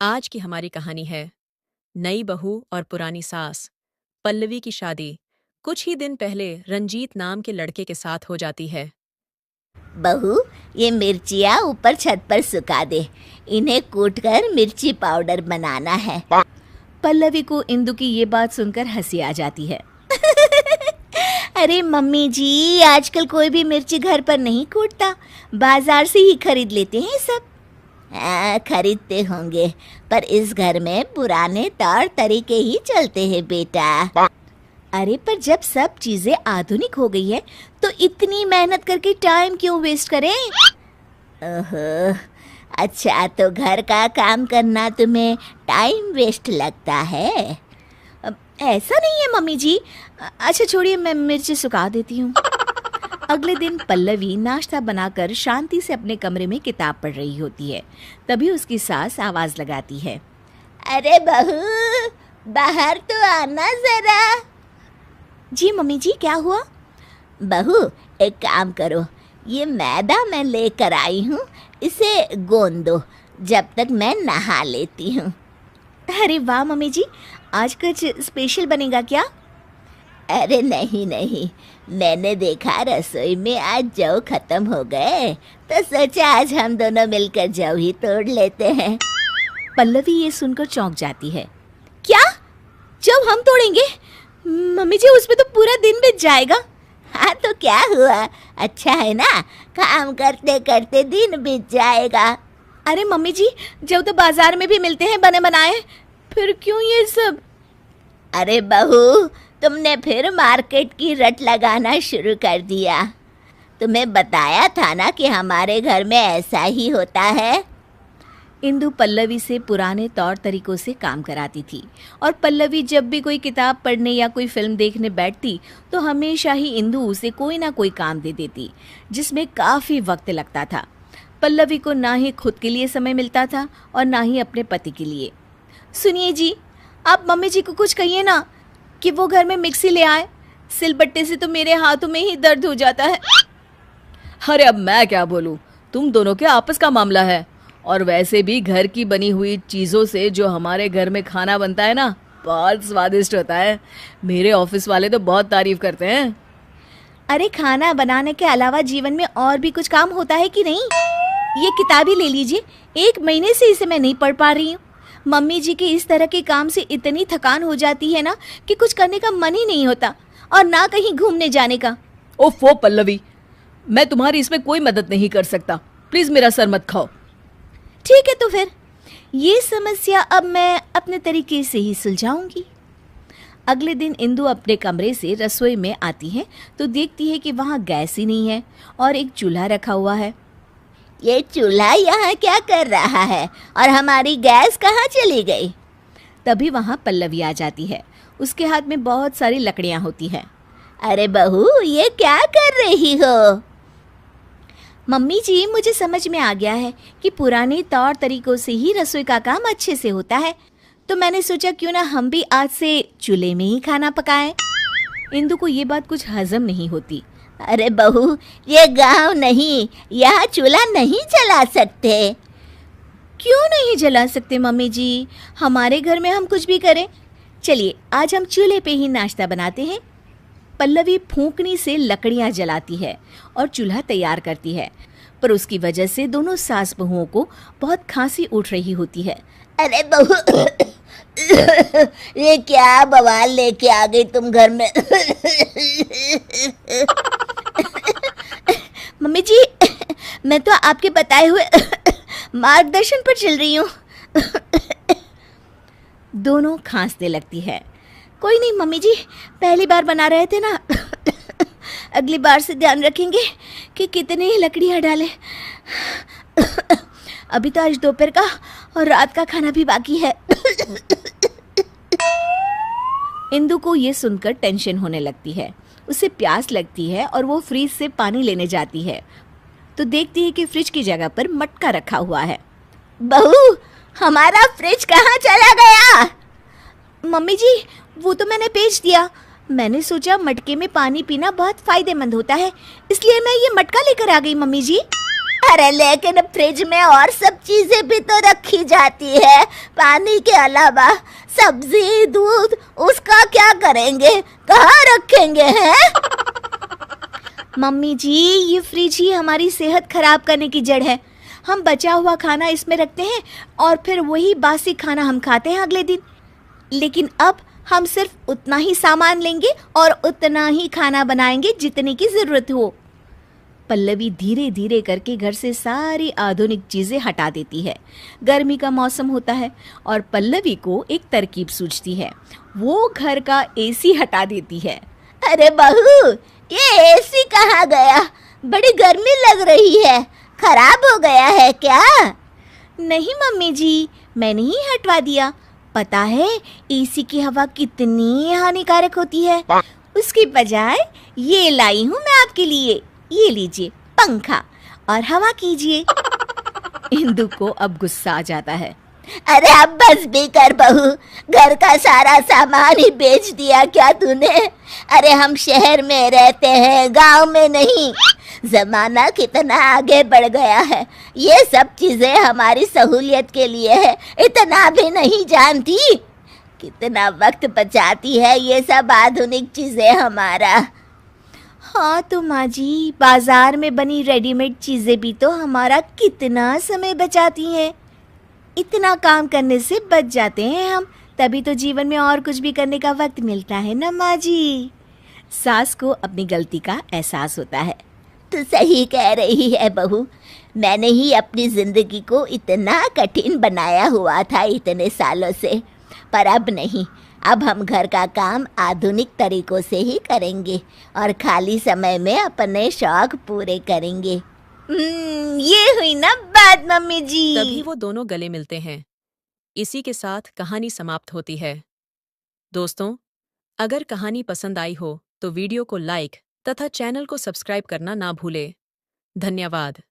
आज की हमारी कहानी है नई बहू और पुरानी सास। पल्लवी की शादी कुछ ही दिन पहले रंजीत नाम के लड़के के साथ हो जाती है। बहू, ये मिर्चियाँ ऊपर छत पर सुखा दे। इन्हें कूटकर मिर्ची पाउडर बनाना है। पल्लवी को इंदु की ये बात सुनकर हंसी आ जाती है। अरे मम्मी जी, आजकल कोई भी मिर्ची घर पर नहीं कूटता, बाजार से ही खरीद लेते हैं सब। खरीदते होंगे, पर इस घर में पुराने तौर तरीके ही चलते हैं बेटा। अरे पर जब सब चीजें आधुनिक हो गई है तो इतनी मेहनत करके टाइम क्यों वेस्ट करें? ओहो, अच्छा तो घर का काम करना तुम्हें टाइम वेस्ट लगता है? ऐसा नहीं है मम्मी जी। अच्छा छोड़िए, मैं मिर्ची सुखा देती हूँ। अगले दिन पल्लवी नाश्ता बनाकर शांति से अपने कमरे में किताब पढ़ रही होती है। तभी उसकी सास आवाज लगाती है। अरे बहू, बाहर तो आना जरा। जी मम्मी जी, क्या हुआ? बहू, एक काम करो, ये मैदा मैं लेकर आई हूँ, इसे गोंद दो जब तक मैं नहा लेती हूँ। अरे वाह मम्मी जी, आज कुछ स्पेशल बनेगा क्या? अरे नहीं नहीं, मैंने देखा रसोई में आज जौ खत्म हो गए, तो सोचा आज हम दोनों मिलकर जौ ही तोड़ लेते हैं। पल्लवी ये सुनकर चौंक जाती है। क्या? जब हम तोड़ेंगे? मम्मी जी, उसमें तो पूरा दिन बीत जाएगा। हाँ तो क्या हुआ, अच्छा है ना, काम करते करते दिन बीत जाएगा। अरे मम्मी जी, जब तो बाजार में भी मिलते हैं बने बनाए, फिर क्यों ये सब? अरे बहू, तुमने फिर मार्केट की रट लगाना शुरू कर दिया। तुम्हें बताया था ना कि हमारे घर में ऐसा ही होता है। इंदु पल्लवी से पुराने तौर तरीकों से काम कराती थी और पल्लवी जब भी कोई किताब पढ़ने या कोई फिल्म देखने बैठती तो हमेशा ही इंदु उसे कोई ना कोई काम दे देती, जिसमें काफ़ी वक्त लगता था। पल्लवी को ना ही खुद के लिए समय मिलता था और ना ही अपने पति के लिए। सुनिए जी, आप मम्मी जी को कुछ कहिए ना कि वो घर में मिक्सी ले आए। सिलबट्टे से तो मेरे हाथों में ही दर्द हो जाता है। अरे अब मैं क्या बोलूं, तुम दोनों के आपस का मामला है। और वैसे भी घर की बनी हुई चीज़ों से जो हमारे घर में खाना बनता है ना, बहुत स्वादिष्ट होता है। मेरे ऑफिस वाले तो बहुत तारीफ करते हैं। अरे खाना बनाने के अलावा जीवन में और भी कुछ काम होता है कि नहीं? ये किताब ही ले लीजिए, 1 महीने से इसे मैं नहीं पढ़ पा रही हूँ। मम्मी जी के इस तरह के काम से इतनी थकान हो जाती है ना कि कुछ करने का मन ही नहीं होता, और ना कहीं घूमने जाने का। ओफो पल्लवी, मैं तुम्हारी इसमें कोई मदद नहीं कर सकता, प्लीज मेरा सर मत खाओ। ठीक है, तो फिर ये समस्या अब मैं अपने तरीके से ही सुलझाऊंगी। अगले दिन इंदु अपने कमरे से रसोई में आती है तो देखती है कि वहाँ गैस ही नहीं है और एक चूल्हा रखा हुआ है। ये चूल्हा यहाँ क्या कर रहा है और हमारी गैस कहाँ चली गई? तभी वहाँ पल्लवी आ जाती है। उसके हाथ में बहुत सारी लकड़ियाँ होती हैं। अरे बहू, ये क्या कर रही हो? मम्मी जी, मुझे समझ में आ गया है कि पुराने तौर तरीकों से ही रसोई का काम अच्छे से होता है, तो मैंने सोचा क्यों ना हम भी आज से चूल्हे में ही खाना पकाएं। इंदु को ये बात कुछ हजम नहीं होती। अरे बहू, ये गांव नहीं, यहाँ चूल्हा नहीं जला सकते। क्यों नहीं जला सकते मम्मी जी? हमारे घर में हम कुछ भी करें। चलिए आज हम चूल्हे पे ही नाश्ता बनाते हैं। पल्लवी फूंकनी से लकड़ियां जलाती है और चूल्हा तैयार करती है, पर उसकी वजह से दोनों सास बहुओं को बहुत खांसी उठ रही होती है। अरे बहू, ये क्या बवाल लेके आ गई तुम घर में? मम्मी जी, मैं तो आपके बताए हुए मार्गदर्शन पर चल रही हूँ। दोनों खांसने लगती है। कोई नहीं मम्मी जी, पहली बार बना रहे थे ना, अगली बार से ध्यान रखेंगे कि कितनी लकड़ियाँ डालें। अभी तो आज दोपहर का और रात का खाना भी बाकी है। इंदु को ये सुनकर टेंशन होने लगती है। उसे प्यास लगती है और वो फ्रिज से पानी लेने जाती है तो देखती है कि फ्रिज की जगह पर मटका रखा हुआ है। बहू, हमारा फ्रिज कहाँ चला गया? मम्मी जी, वो तो मैंने बेच दिया। मैंने सोचा मटके में पानी पीना बहुत फायदेमंद होता है, इसलिए मैं ये मटका लेकर आ गई मम्मी जी। अरे लेकिन फ्रिज में और सब चीजें भी तो रखी जाती है पानी के अलावा। सब्जी, दूध, उसका क्या करेंगे? कहाँ रखेंगे हैं? मम्मी जी, ये फ्रिज ही हमारी सेहत खराब करने की जड़ है। हम बचा हुआ खाना इसमें रखते हैं और फिर वही बासी खाना हम खाते हैं अगले दिन। लेकिन अब हम सिर्फ उतना ही सामान लेंगे और उतना ही खाना बनाएंगे जितने की ज़रूरत हो। पल्लवी धीरे धीरे करके घर से सारी आधुनिक चीज़ें हटा देती है। गर्मी का मौसम होता है और पल्लवी को एक तरकीब सूझती है। वो घर का एसी हटा देती है। अरे बहू, ये एसी कहाँ गया? बड़ी गर्मी लग रही है, खराब हो गया है क्या? नहीं मम्मी जी, मैंने ही हटवा दिया। पता है एसी की हवा कितनी हानिकारक होती है। उसकी बजाय ये लाई हूँ मैं आपके लिए। ये लीजिए पंखा और हवा कीजिए। इंदु को अब गुस्सा आ जाता है। अरे अब बस भी कर बहू, घर का सारा सामान ही बेच दिया क्या तूने? अरे हम शहर में रहते हैं, गांव में नहीं। जमाना कितना आगे बढ़ गया है, ये सब चीजें हमारी सहूलियत के लिए है, इतना भी नहीं जानती? कितना वक्त बचाती है ये सब आधुनिक चीजें हमारा। हाँ तो माँ जी, बाजार में बनी रेडीमेड चीज़ें भी तो हमारा कितना समय बचाती हैं। इतना काम करने से बच जाते हैं हम, तभी तो जीवन में और कुछ भी करने का वक्त मिलता है ना माँ जी। सास को अपनी गलती का एहसास होता है। तू सही कह रही है बहू, मैंने ही अपनी जिंदगी को इतना कठिन बनाया हुआ था इतने सालों से। पर अब नहीं, अब हम घर का काम आधुनिक तरीकों से ही करेंगे और खाली समय में अपने शौक पूरे करेंगे। ये हुई ना बात मम्मी जी। तभी वो दोनों गले मिलते हैं। इसी के साथ कहानी समाप्त होती है। दोस्तों, अगर कहानी पसंद आई हो तो वीडियो को लाइक तथा चैनल को सब्सक्राइब करना ना भूलें। धन्यवाद।